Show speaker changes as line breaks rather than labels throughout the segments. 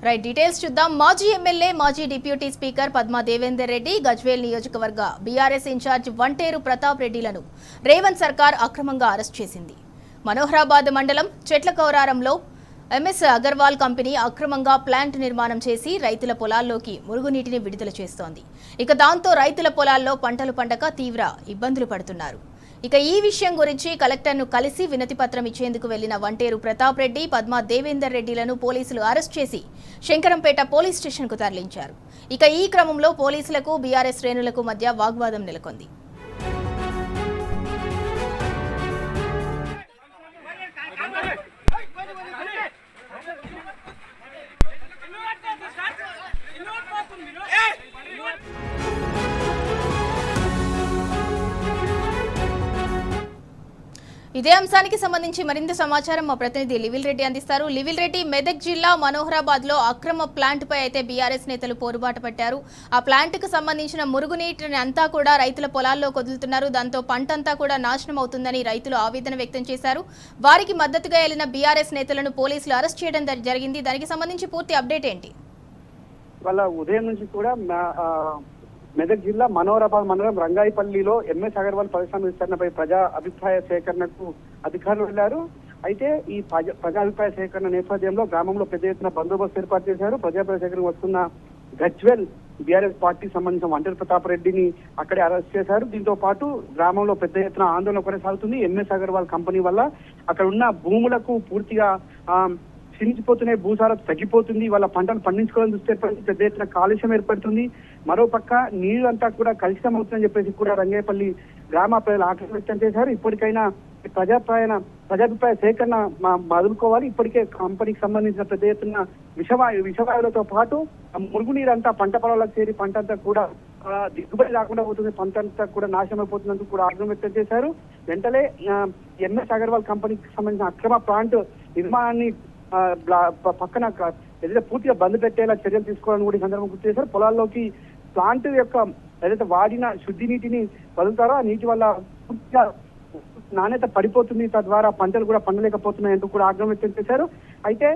Right details చూద్దాం. మాజీ MLA మాజీ డిప్యూటీ స్పీకర్ పద్మా దేవేందర్ రెడ్డి గజ్వేల్ నియోజకవర్గ బీఆర్ఎస్ ఇన్ఛార్జ్ వంటేరు ప్రతాప్ రెడ్డిలను రేవంత్ సర్కార్ అక్రమంగా అరెస్ట్ చేసింది. మనోహరాబాద్ మండలం చెట్లకౌరారంలో ఎంఎస్ అగర్వాల్ కంపెనీ అక్రమంగా ప్లాంట్ నిర్మాణం చేసి రైతుల పొలాల్లోకి మురుగునీటిని విడుదల చేస్తోంది. ఇక దాంతో రైతుల పొలాల్లో పంటలు పండక తీవ్ర ఇబ్బందులు పడుతున్నారు. ఇక ఈ విషయం గురించి కలెక్టర్ను కలిసి వినతి పత్రం ఇచ్చేందుకు వెళ్లిన వంటేరు ప్రతాప్ రెడ్డి పద్మా దేవేందర్ రెడ్డిలను పోలీసులు అరెస్ట్ చేసి శంకరంపేట పోలీస్ స్టేషన్కు తరలించారు. ఇక ఈ క్రమంలో పోలీసులకు బీఆర్ఎస్ శ్రేణులకు మధ్య వాగ్వాదం నెలకొంది. ఇదే అంశానికి సంబంధించి మరింత సమాచారం మా ప్రతినిధి లివిల్ రెడ్డి అందిస్తారు. లివిల్ రెడ్డి, మెదక్ జిల్లా మనోహరాబాద్ లో అక్రమ ప్లాంట్ పై అయితే బీఆర్ఎస్ నేతలు పోరుబాటు పట్టారు. ఆ ప్లాంట్ కు సంబంధించిన మురుగునీటిని అంతా కూడా రైతుల పొలాల్లో వదులుతున్నారు. దాంతో పంటంతా కూడా నాశనం అవుతుందని రైతులు ఆవేదన వ్యక్తం చేశారు. వారికి మద్దతుగా వెళ్లిన బీఆర్ఎస్ నేతలను పోలీసులు అరెస్ట్ చేయడం జరిగింది. దానికి సంబంధించి పూర్తి అప్డేట్ ఏంటి?
వాళ్ళ ఉదయం నుంచి కూడా మెదక్ జిల్లా మనోహరాబాద్ మండలం రంగాయిపల్లిలో ఎంఎస్ అగర్వాల్ పరిశ్రమ విస్తరణపై ప్రజా అభిప్రాయ సేకరణకు అధికారులు వెళ్లారు. అయితే ఈ ప్రజా అభిప్రాయ సేకరణ నేపథ్యంలో గ్రామంలో పెద్ద ఎత్తున బందోబస్తు ఏర్పాటు చేశారు. ప్రజాభిప్రాయ సేకరణ వస్తున్న గజ్వేల్ బీఆర్ఎస్ పార్టీకి సంబంధించిన వంటేరు ప్రతాప్ రెడ్డిని అక్కడే అరెస్ట్ చేశారు. దీంతో పాటు గ్రామంలో పెద్ద ఎత్తున ఆందోళన కొనసాగుతుంది. ఎంఎస్ అగర్వాల్ కంపెనీ వల్ల అక్కడ ఉన్న భూములకు పూర్తిగా క్షీణించిపోతున్నాయి, భూసారం తగ్గిపోతుంది, వాళ్ళ పంటలు పండించుకోవాలని చూస్తే పెద్ద ఎత్తున కాలుష్యం ఏర్పడుతుంది. మరోపక్క నీరు అంతా కూడా కలుషితం అవుతుందని చెప్పేసి కూడా రంగేపల్లి గ్రామ ప్రజలు ఆగ్రహం వ్యక్తం చేశారు. ఇప్పటికైనా ప్రజాభిప్రాయ సేకరణ వదులుకోవాలి. ఇప్పటికే కంపెనీకి సంబంధించిన పెద్ద ఎత్తున విషవాయువులతో పాటు మురుగునీరు అంతా పంట పొలాలకు చేరి పంట అంతా కూడా దిగుబడి రాకుండా పోతుంది, పంట అంతా కూడా నాశనం అయిపోతున్నందుకు కూడా ఆగ్రహం వ్యక్తం చేశారు. వెంటనే ఎంఎస్ అగర్వాల్ కంపెనీకి సంబంధించిన అక్రమ ప్లాంట్ నిర్మాణాన్ని పక్కన ఏదైతే పూర్తిగా బంద్ పెట్టేలా చర్యలు తీసుకోవాలని కూడా ఈ సందర్భంగా గుర్తు చేశారు. పొలాల్లోకి ప్లాంట్ యొక్క ఏదైతే వాడిన శుద్ధి నీటిని వదులుతారో ఆ నీటి వల్ల పూర్తిగా నాణ్యత పడిపోతుంది, తద్వారా పంటలు కూడా పండలేకపోతున్నాయంటూ కూడా ఆగ్రహం వ్యక్తం చేశారు. అయితే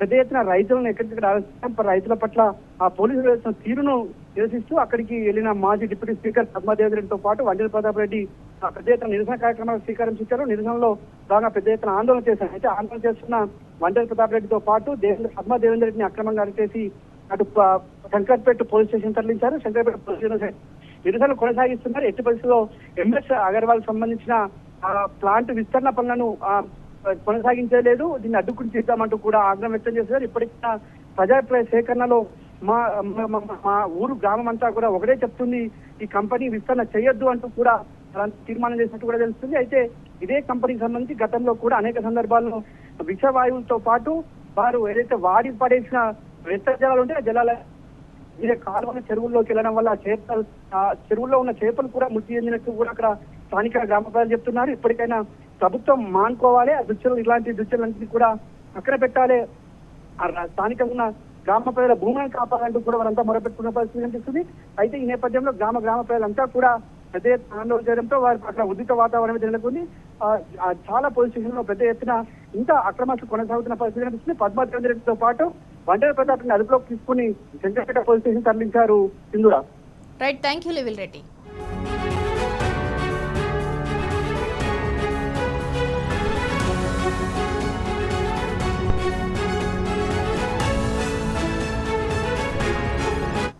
పెద్ద ఎత్తున రైతులను ఎక్కడికక్కడ రైతుల పట్ల ఆ పోలీసులు వేసిన తీరును నిరసిస్తూ అక్కడికి వెళ్లిన మాజీ డిప్యూటీ స్పీకర్ పద్మా దేవేందర్ రెడ్డితో పాటు వంటేరు ప్రతాప్ రెడ్డి పెద్ద ఎత్తున నిరసన కార్యక్రమాలకు శ్రీకారం చుట్టారు. నిరసనలో బాగా పెద్ద ఎత్తున ఆందోళన చేశారు. అయితే ఆందోళన చేస్తున్న వంటేరు ప్రతాప్ రెడ్డితో పాటు పద్మా దేవేందర్ రెడ్డిని అక్రమంగా అరెస్ట్ చేసి అటు శంకర్పేట పోలీస్ స్టేషన్ తరలించారు. శంకర్పేట పోలీస్ స్టేషన్ నిరసనలు కొనసాగిస్తున్నారు. ఎట్టి పరిస్థితుల్లో ఎంఎస్ అగర్వాల్ సంబంధించిన ప్లాంట్ విస్తరణ పనులను కొనసాగించలేదు, దీన్ని అడ్డుకుని చేద్దామంటూ కూడా ఆగ్రహం వ్యక్తం చేశారు. ఇప్పటికైనా ప్రజాభిప్రాయ సేకరణలో మా ఊరు గ్రామం అంతా కూడా ఒకటే చెప్తుంది, ఈ కంపెనీ విస్తరణ చేయొద్దు అంటూ కూడా తీర్మానం చేసినట్టు కూడా తెలుస్తుంది. అయితే ఇదే కంపెనీకి సంబంధించి గతంలో కూడా అనేక సందర్భాల్లో విషవాయువులతో పాటు వారు ఏదైతే వాడి పడేసిన వ్యర్థ జలాలు ఉంటే ఆ జలాల కాలువల చెరువుల్లోకి వెళ్ళడం వల్ల చెరువుల్లో ఉన్న చేపలు కూడా మృతి చెందినట్టు కూడా అక్కడ స్థానిక గ్రామ ప్రజలు చెప్తున్నారు. ఇప్పటికైనా ప్రభుత్వం మానుకోవాలి, ఆ ఇలాంటి దుశ్చలన్నింటినీ కూడా అక్కడ పెట్టాలి, స్థానికంగా ఉన్న గ్రామ ప్రజల భూములను కాపాడాలంటూ కూడా వారంతా మొరపెట్టుకున్న పరిస్థితి కనిపిస్తుంది. అయితే ఈ నేపథ్యంలో గ్రామ ప్రజలంతా కూడా పెద్ద ఎత్తున ఆందోళన చేయడంతో వారి అక్కడ ఉద్రిక్త వాతావరణం నెలకొంది. చాలా పోలీస్ స్టేషన్ లో పెద్ద ఎత్తున ఇంకా అక్రమాలు కొనసాగుతున్న పరిస్థితి కనిపిస్తుంది. పద్మా దేవేందర్ రెడ్డితో పాటు వంటేరు ప్రతాప్ రెడ్డిని అదుపులోకి తీసుకుని శంకర్పేట పోలీస్ స్టేషన్ తరలించారు. సింధూరా.
రైట్, థ్యాంక్ యూ లివిల్ రెడ్డి.